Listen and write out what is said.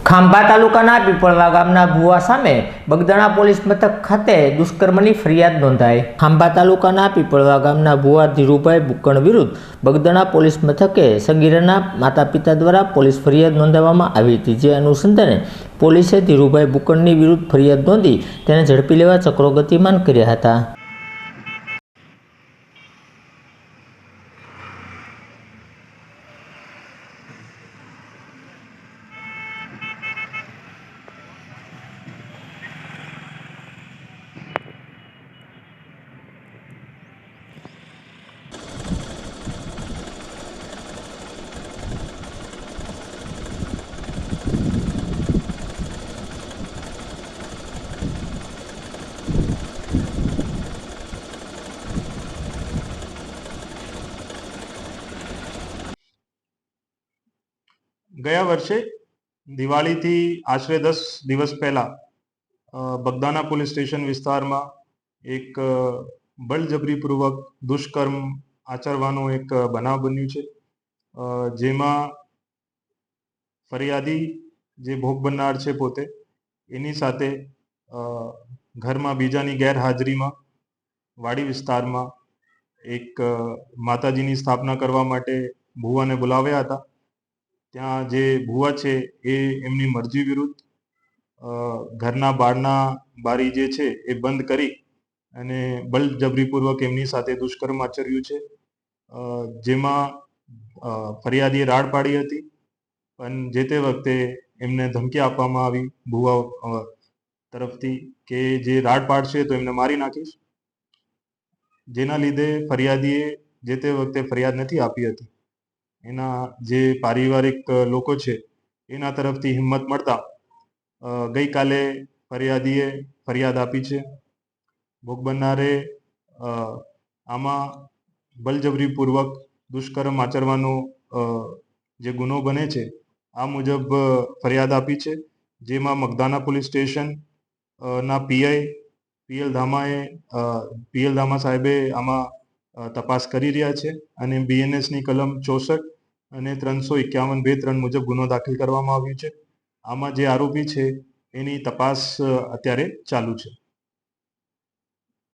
ખાંભા તાલુકાના પીપળવા ગામના ભુવા સામે બગદાણા પોલીસ મથક ખાતે દુષ્કર્મની ફરિયાદ નોંધાઈ। ખાંભા તાલુકાના પીપળવા ગામના ભુવા ધીરુભાઈ બુકણ વિરુદ્ધ બગદાણા પોલીસ મથકે સગીરાના માતા પિતા દ્વારા પોલીસ ફરિયાદ નોંધાવવામાં આવી હતી। જે અનુસંધાને પોલીસે ધીરુભાઈ બુકણની વિરુદ્ધ ફરિયાદ નોંધી તેને ઝડપી લેવા ચક્રો ગતિમાન કર્યા હતા। ગયા વર્ષે દિવાળીથી આશરે 10 દિવસ પહેલા બગદાણા પોલીસ સ્ટેશન વિસ્તારમાં એક બળજબરીપૂર્વક દુષ્કર્મ આચરવાનો એક બનાવ બન્યું છે, જેમાં ફરિયાદી જે ભોગ બનનાર છે પોતે એની સાથે ઘરમાં બીજાની ગેરહાજરીમાં વાડી વિસ્તારમાં એક માતાજીની સ્થાપના કરવા માટે ભુવાને બોલાવ્યા હતા। ત્યાં જે ભુવા છે એ એમની મરજી વિરુદ્ધ ઘરના બારી જે છે એ બંધ કરી અને બળજબરીપૂર્વક એમની સાથે દુષ્કર્મ આચર્યું છે, જેમાં ફરિયાદીએ રાડ પાડી હતી, પણ જે તે વખતે એમને ધમકી આપવામાં આવી ભુવા તરફથી કે જે રાડ પાડશે તો એમને મારી નાખીશ, જેના લીધે ફરિયાદીએ જે તે વખતે ફરિયાદ નથી આપી હતી। એના જે પારિવારિક લોકો છે એના તરફથી હિંમત મળતા ગઈકાલે ફરિયાદીએ ફરિયાદ આપી છે। ભોગ બનનારે આમાં બળજબરીપૂર્વક દુષ્કર્મ આચરવાનો જે ગુનો બને છે આ મુજબ ફરિયાદ આપી છે, જેમાં મગદાણા પોલીસ સ્ટેશન ના પીએલ ધામા સાહેબે આમાં તપાસ કરી રહ્યા છે અને BNSની કલમ 64 અને 351(2)(3) મુજબ ગુનો દાખલ કરવામાં આવ્યો છે। આમાં જે આરોપી છે એની તપાસ અત્યારે ચાલુ છે।